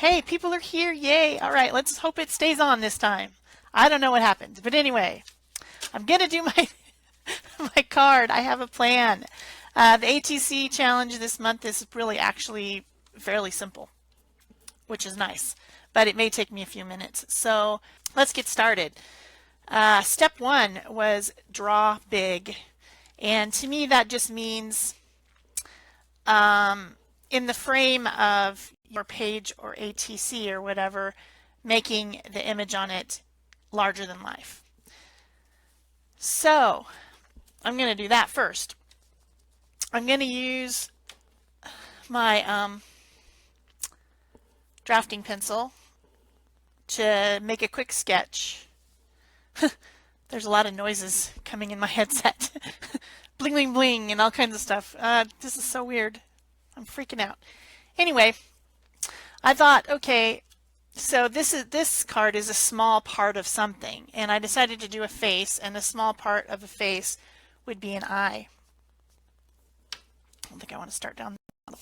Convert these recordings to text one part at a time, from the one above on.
Hey, people are here. Yay. All right, let's hope it stays on this time. I don't know what happened. But anyway, I'm going to do my, my card. I have a plan. The ATC challenge this month is really actually fairly simple, which is nice. But it may take me a few minutes. So let's get started. Step one was draw big. And to me, that just means in the frame of your page or ATC or whatever, making the image on it larger than life. So I'm going to do that first. I'm going to use my drafting pencil to make a quick sketch. There's a lot of noises coming in my headset. Bling, bling, bling, and all kinds of stuff. This is so weird. I'm freaking out. Anyway, I thought, okay, so this card is a small part of something, and I decided to do a face, and a small part of a face would be an eye. I don't think I want to start down there.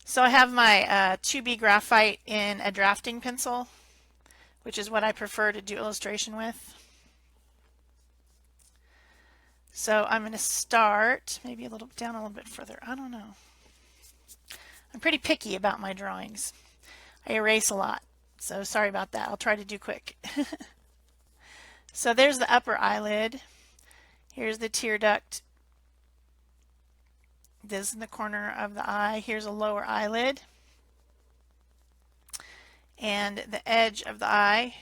So I have my 2B graphite in a drafting pencil, which is what I prefer to do illustration with. So I'm going to start maybe down a little bit further. I don't know. I'm pretty picky about my drawings. I erase a lot, so sorry about that. I'll try to do quick. So there's the upper eyelid. Here's the tear duct. This is in the corner of the eye. Here's a lower eyelid. And the edge of the eye,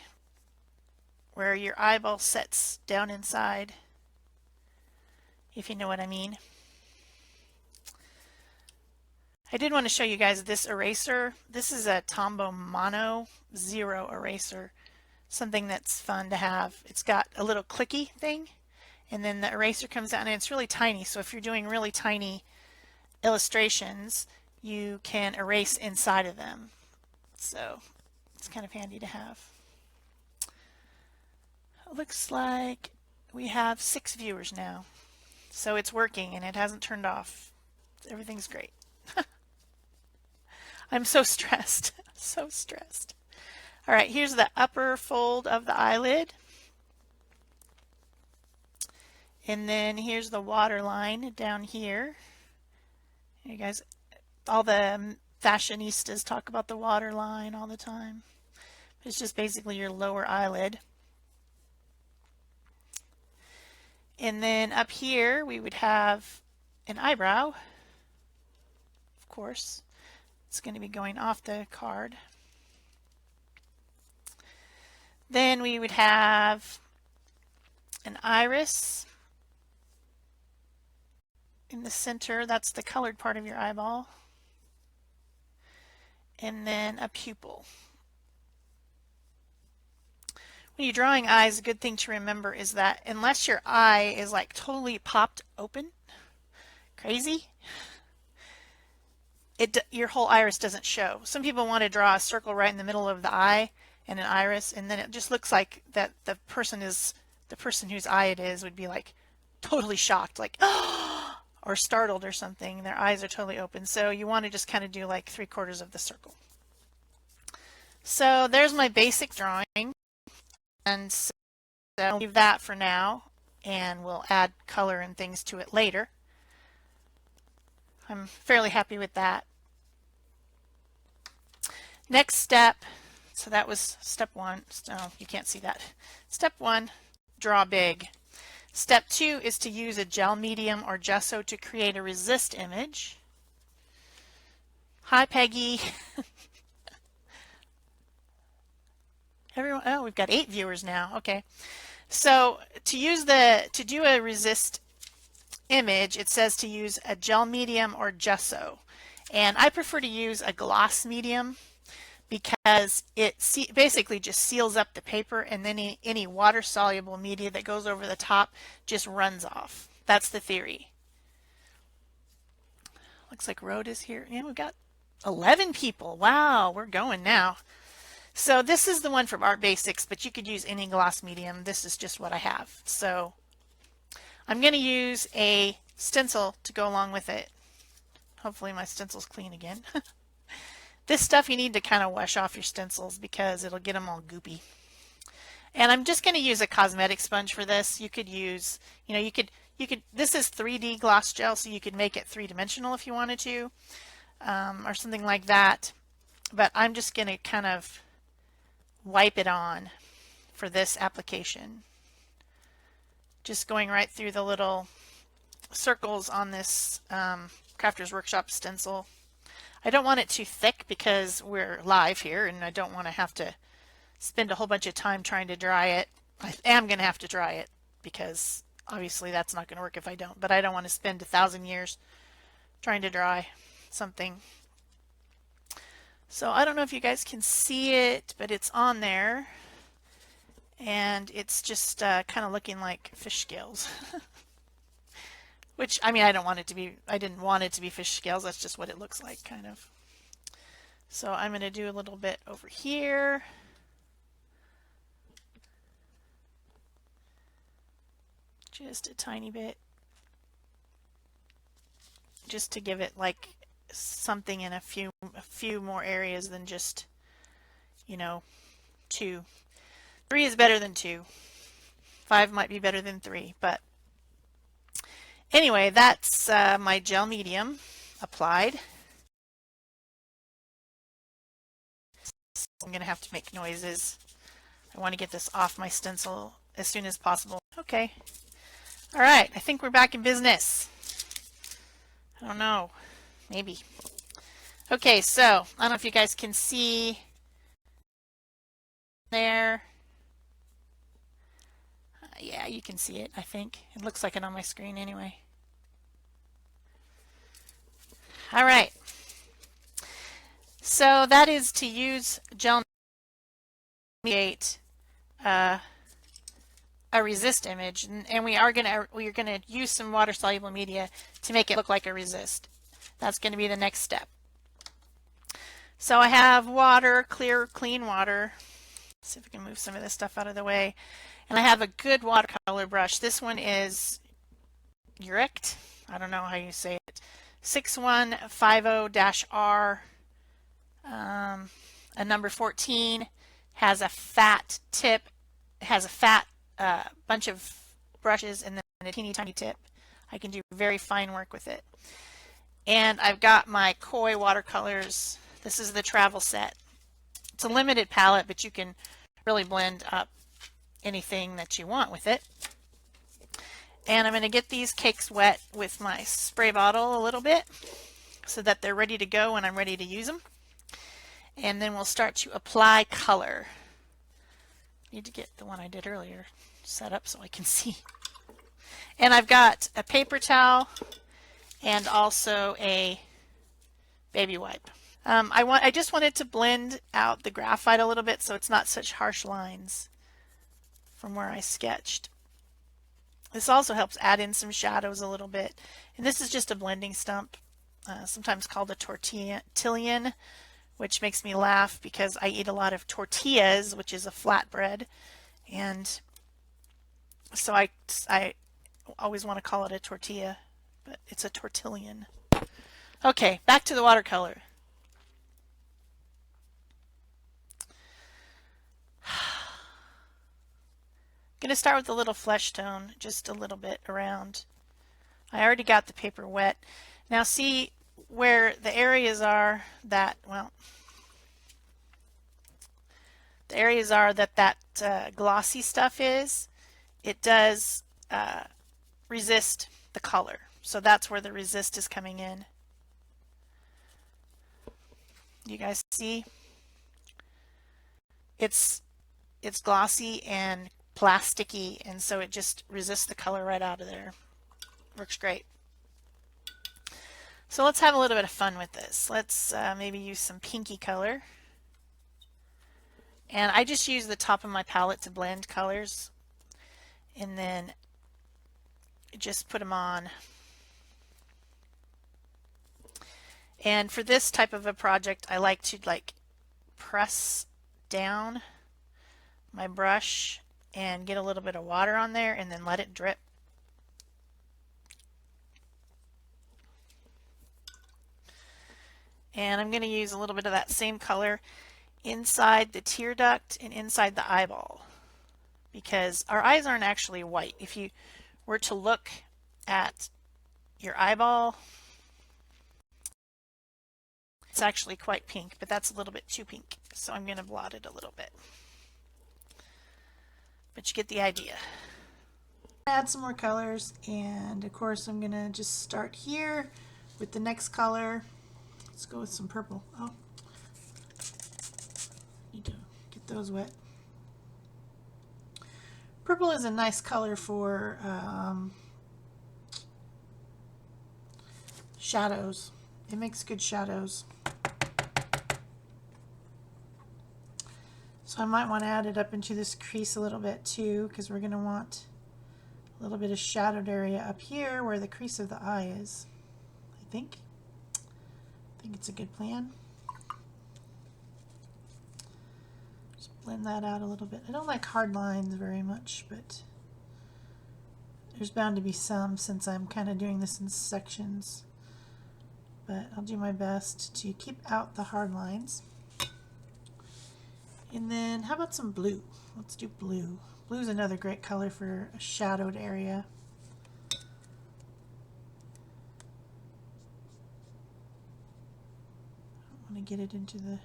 where your eyeball sets down inside, if you know what I mean. I did want to show you guys this eraser. This is a Tombow Mono Zero eraser, something that's fun to have. It's got a little clicky thing, and then the eraser comes out, and it's really tiny. So if you're doing really tiny illustrations, you can erase inside of them. So it's kind of handy to have. It looks like we have 6 viewers now. So it's working, and it hasn't turned off. Everything's great. I'm so stressed, so stressed. All right, here's the upper fold of the eyelid. And then here's the waterline down here. You guys, all the fashionistas talk about the waterline all the time. It's just basically your lower eyelid. And then up here we would have an eyebrow, of course. It's going to be going off the card. Then we would have an iris in the center. That's the colored part of your eyeball. And then a pupil. When you're drawing eyes, a good thing to remember is that unless your eye is like totally popped open, crazy, your whole iris doesn't show. Some people want to draw a circle right in the middle of the eye and an iris, and then it just looks like that the person whose eye it is would be like totally shocked, like or startled or something. Their eyes are totally open. So you want to just kind of do like 3/4 of the circle. So there's my basic drawing, and so I'll leave that for now, and we'll add color and things to it later. I'm fairly happy with that. Next step, so that was step 1. Oh, you can't see that. Step 1, draw big. Step 2 is to use a gel medium or gesso to create a resist image. Hi, Peggy. Everyone, oh, we've got 8 viewers now. Okay. So to do a resist image, it says to use a gel medium or gesso, and I prefer to use a gloss medium because it basically just seals up the paper, and then any water soluble media that goes over the top just runs off. That's the theory. Looks like Road is here. Yeah, we've got 11 people. Wow, we're going now. So this is the one from Art Basics, but you could use any gloss medium. This is just what I have. So I'm going to use a stencil to go along with it. Hopefully my stencil's clean again. This stuff you need to kind of wash off your stencils because it'll get them all goopy. And I'm just going to use a cosmetic sponge for this. You could use, this is 3D gloss gel, so you could make it three-dimensional if you wanted to, or something like that. But I'm just going to kind of wipe it on for this application. Just going right through the little circles on this Crafter's Workshop stencil. I don't want it too thick because we're live here and I don't want to have to spend a whole bunch of time trying to dry it. I am going to have to dry it because obviously that's not going to work if I don't, but I don't want to spend 1,000 years trying to dry something. So I don't know if you guys can see it, but it's on there and it's just kind of looking like fish scales. Which, I mean, I didn't want it to be fish scales. That's just what it looks like, kind of. So I'm going to do a little bit over here. Just a tiny bit. Just to give it like something in a few more areas than just, 2. 3 is better than 2. 5 might be better than 3, but anyway, that's my gel medium applied. I'm going to have to make noises. I want to get this off my stencil as soon as possible. Okay. All right. I think we're back in business. I don't know. Maybe. Okay, so I don't know if you guys can see there. Yeah, you can see it, I think. It looks like it on my screen anyway. All right. So that is to use gel to create a resist image, and we're gonna use some water soluble media to make it look like a resist. That's going to be the next step. So I have water, clear, clean water. Let's see if we can move some of this stuff out of the way. And I have a good watercolor brush. This one is Urict. I don't know how you say it. 6150-R. A number 14 has a fat tip. It has a fat bunch of brushes and then a teeny tiny tip. I can do very fine work with it. And I've got my Koi watercolors. This is the travel set. It's a limited palette, but you can really blend up anything that you want with it. And I'm going to get these cakes wet with my spray bottle a little bit so that they're ready to go when I'm ready to use them. And then we'll start to apply color. Need to get the one I did earlier set up so I can see. And I've got a paper towel and also a baby wipe. I just wanted to blend out the graphite a little bit so it's not such harsh lines from where I sketched. This also helps add in some shadows a little bit. And this is just a blending stump, sometimes called a tortillion, which makes me laugh because I eat a lot of tortillas, which is a flatbread. And so I always want to call it a tortilla, but it's a tortillion. Okay, back to the watercolor. I'm going to start with a little flesh tone, just a little bit around. I already got the paper wet. Now see where the areas are that, well, the areas are that glossy stuff is, it does resist the color. So that's where the resist is coming in. You guys see? It's glossy and plasticky, and so it just resists the color right out of there. Works great. So let's have a little bit of fun with this. Let's maybe use some pinky color. And I just use the top of my palette to blend colors, and then just put them on. And for this type of a project, I like to press down my brush and get a little bit of water on there and then let it drip. And I'm going to use a little bit of that same color inside the tear duct and inside the eyeball, because our eyes aren't actually white. If you were to look at your eyeball, it's actually quite pink, but that's a little bit too pink. So I'm going to blot it a little bit. But you get the idea. Add some more colors, and of course I'm going to just start here with the next color. Let's go with some purple. Oh, need to get those wet. Purple is a nice color for shadows. It makes good shadows. So I might want to add it up into this crease a little bit too, because we're going to want a little bit of shadowed area up here where the crease of the eye is. I think it's a good plan. Just blend that out a little bit. I don't like hard lines very much, but there's bound to be some since I'm kind of doing this in sections. But I'll do my best to keep out the hard lines. And then how about some blue? Let's do blue. Blue is another great color for a shadowed area. I don't want to get it into the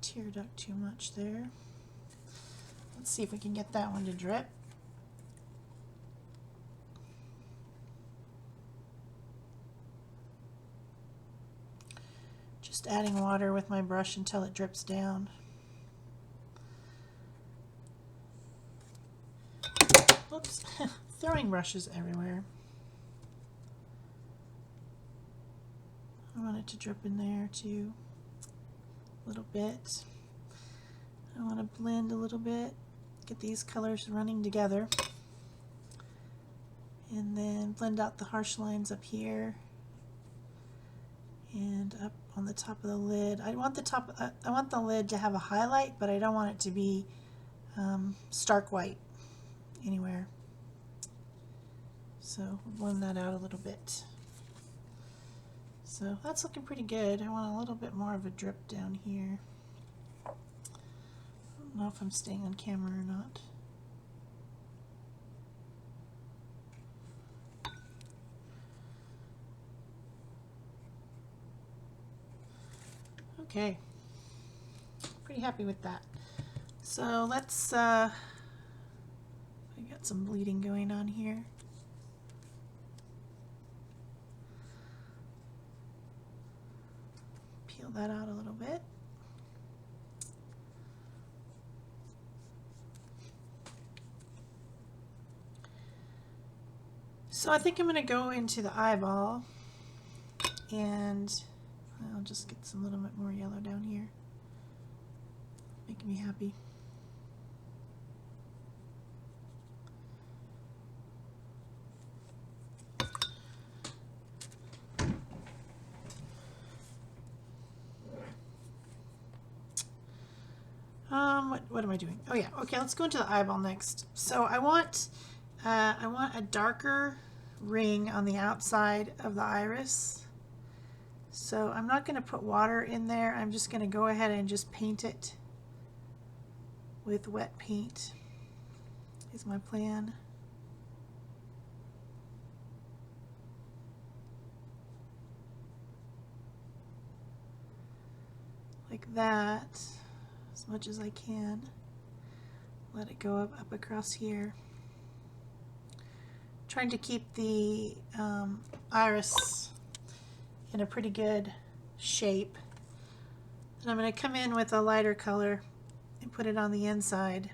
tear duct too much there. Let's see if we can get that one to drip. Just adding water with my brush until it drips down. Whoops, throwing brushes everywhere. I want it to drip in there too, a little bit. I want to blend a little bit, get these colors running together, and then blend out the harsh lines up here and up on the top of the lid. I want the lid to have a highlight, but I don't want it to be stark white anywhere. So blend that out a little bit. So that's looking pretty good. I want a little bit more of a drip down here. I don't know if I'm staying on camera or not. Okay, pretty happy with that. So let's, I got some bleeding going on here. Peel that out a little bit. So I think I'm going to go into the eyeball, and I'll just get some little bit more yellow down here. Making me happy. What am I doing? Oh yeah, okay, let's go into the eyeball next. So I want a darker ring on the outside of the iris. So I'm not going to put water in there. I'm just going to go ahead and just paint it with wet paint is my plan. Like that, as much as I can. Let it go up across here. Trying to keep the iris in a pretty good shape. And I'm going to come in with a lighter color and put it on the inside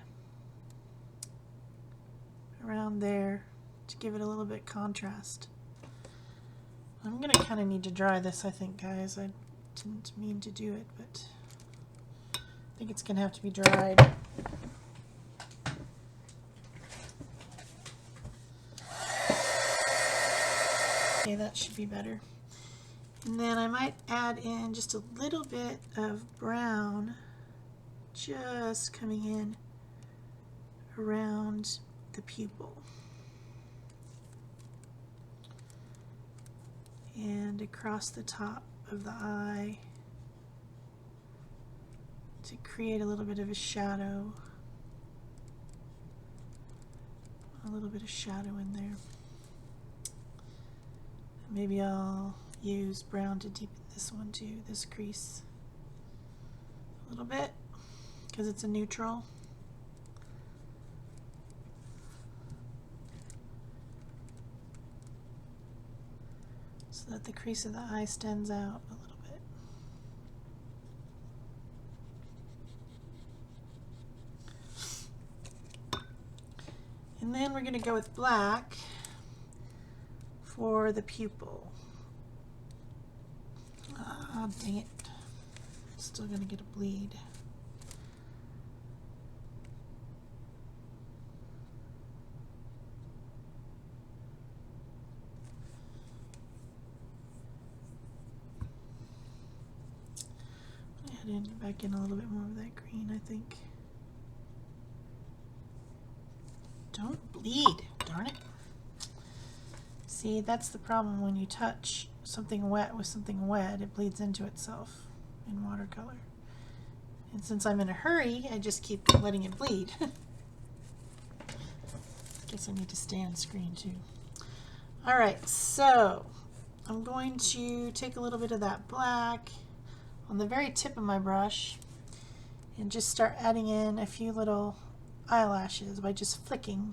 around there to give it a little bit contrast. I'm going to kind of need to dry this, I think, guys. I didn't mean to do it, but I think it's going to have to be dried. Okay, that should be better. And then I might add in just a little bit of brown, just coming in around the pupil. And across the top of the eye to create a little bit of a shadow. A little bit of shadow in there. Maybe I'll use brown to deepen this one too, this crease a little bit, because it's a neutral. So that the crease of the eye stands out a little bit. And then we're going to go with black for the pupil. Ah, dang it. Still going to get a bleed. Add back in a little bit more of that green, I think. Don't bleed, darn it. See, that's the problem when you touch something wet with something wet, it bleeds into itself in watercolor. And since I'm in a hurry, I just keep letting it bleed. Guess I need to stay on screen too. Alright, so I'm going to take a little bit of that black on the very tip of my brush and just start adding in a few little eyelashes by just flicking.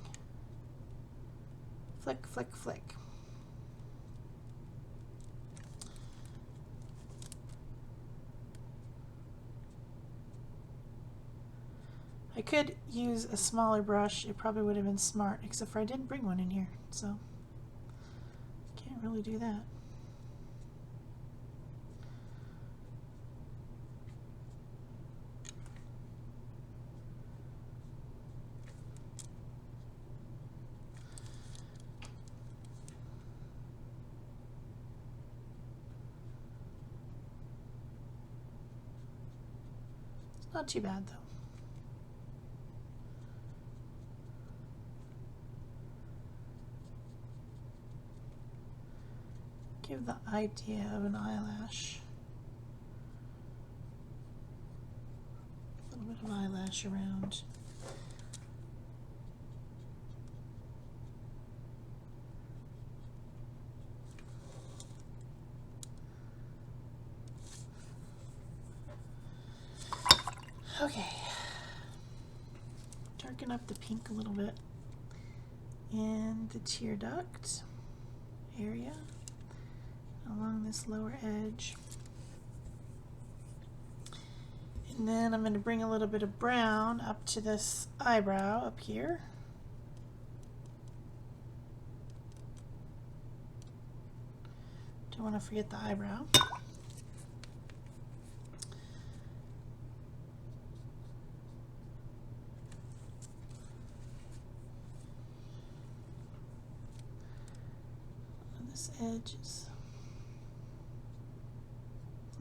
Flick, flick, flick. I could use a smaller brush. It probably would have been smart, except for I didn't bring one in here, so can't really do that. It's not too bad, though. Give the idea of an eyelash. A little bit of eyelash around. Okay. Darken up the pink a little bit in the tear duct area along this lower edge. And then I'm going to bring a little bit of brown up to this eyebrow up here. Don't want to forget the eyebrow. And this edge is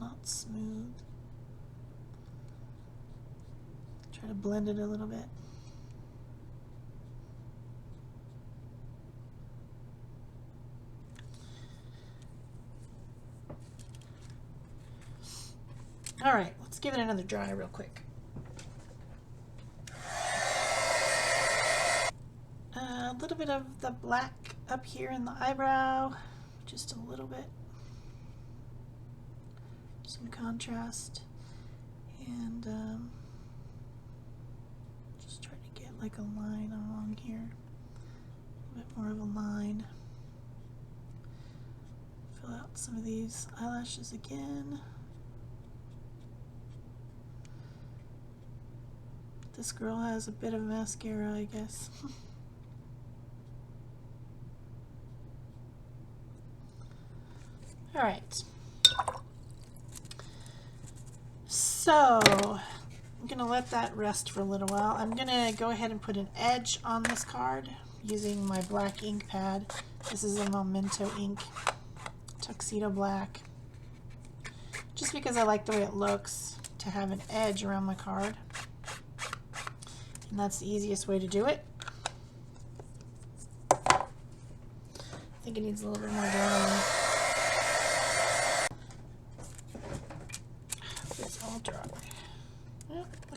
not smooth. Try to blend it a little bit. All right, let's give it another dry real quick. A little bit of the black up here in the eyebrow, just a little bit. Some contrast, and just try to get like a line along here, a bit more of a line. Fill out some of these eyelashes again. This girl has a bit of mascara, I guess. All right. So I'm going to let that rest for a little while. I'm going to go ahead and put an edge on this card using my black ink pad. This is a Memento ink, Tuxedo Black. Just because I like the way it looks to have an edge around my card. And that's the easiest way to do it. I think it needs a little bit more drawing.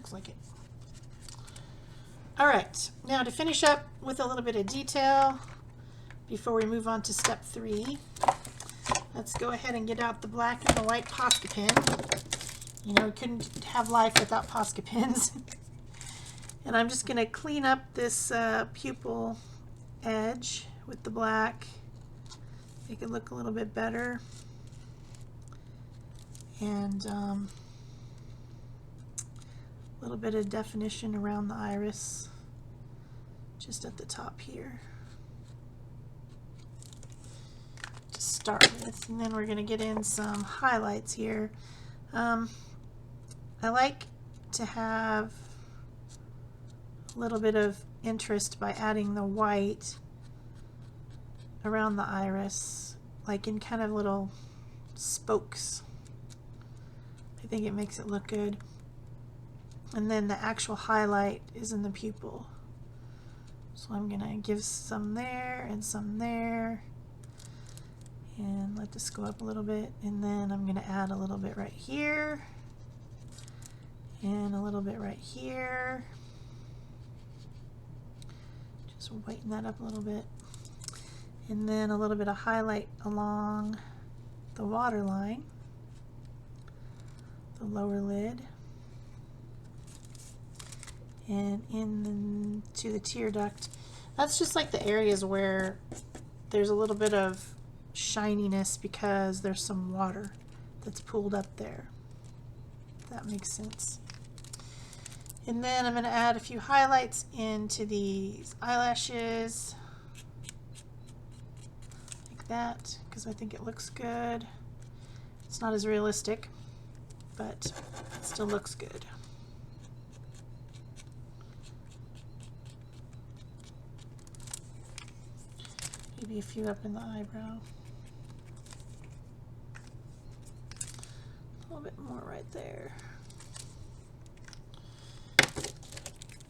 looks like it. All right, now to finish up with a little bit of detail before we move on to step 3, let's go ahead and get out the black and the white Posca pen. You know, we couldn't have life without Posca pens. And I'm just going to clean up this pupil edge with the black, make it look a little bit better. And a little bit of definition around the iris, just at the top here to start with. And then we're going to get in some highlights here. I like to have a little bit of interest by adding the white around the iris, like in kind of little spokes. I think it makes it look good. And then the actual highlight is in the pupil. So I'm going to give some there and some there. And let this go up a little bit. And then I'm going to add a little bit right here. And a little bit right here. Just whiten that up a little bit. And then a little bit of highlight along the waterline, the lower lid, and into the tear duct. That's just like the areas where there's a little bit of shininess because there's some water that's pooled up there. If that makes sense. And then I'm going to add a few highlights into these eyelashes, like that, because I think it looks good. It's not as realistic, but it still looks good. Maybe a few up in the eyebrow. A little bit more right there.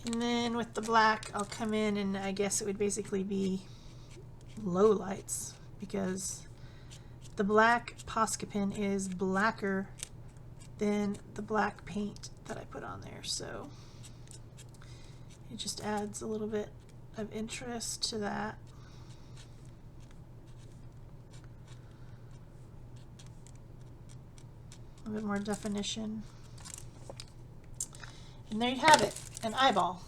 And then with the black, I'll come in and I guess it would basically be low lights, because the black Posca pen is blacker than the black paint that I put on there. So it just adds a little bit of interest to that. A bit more definition. And there you have it, an eyeball.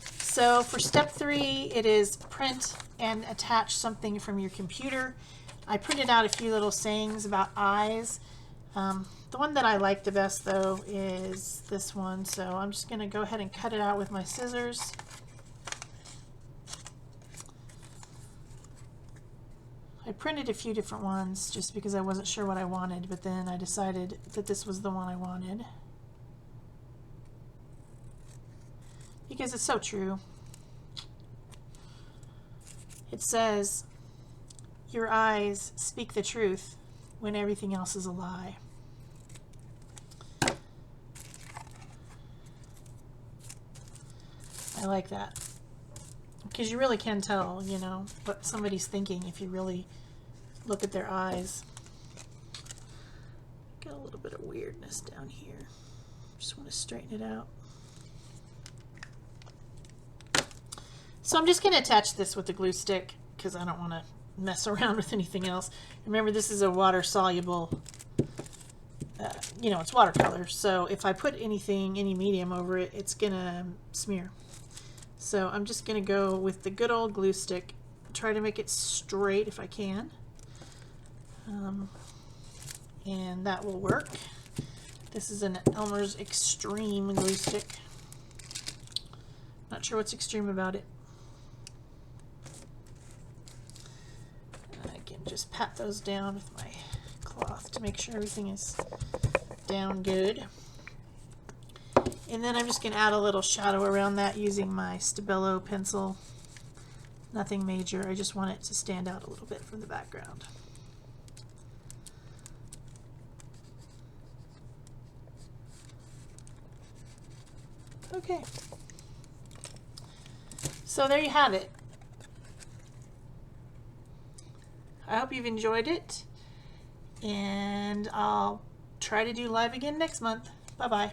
So for step 3, it is print and attach something from your computer. I printed out a few little sayings about eyes. The one that I like the best though is this one, so I'm just going to go ahead and cut it out with my scissors. I printed a few different ones just because I wasn't sure what I wanted, but then I decided that this was the one I wanted. Because it's so true. It says, your eyes speak the truth when everything else is a lie. I like that. Because you really can tell, you know, what somebody's thinking if you really look at their eyes. Got a little bit of weirdness down here. Just want to straighten it out. So I'm just going to attach this with the glue stick because I don't want to mess around with anything else. Remember, this is a water soluble, you know, it's watercolor. So if I put anything, any medium over it, it's going to smear. So I'm just going to go with the good old glue stick, try to make it straight if I can. And that will work. This is an Elmer's Extreme glue stick. Not sure what's extreme about it. I can just pat those down with my cloth to make sure everything is down good. And then I'm just going to add a little shadow around that using my Stabilo pencil. Nothing major, I just want it to stand out a little bit from the background. Okay. So there you have it. I hope you've enjoyed it, and I'll try to do live again next month. Bye-bye.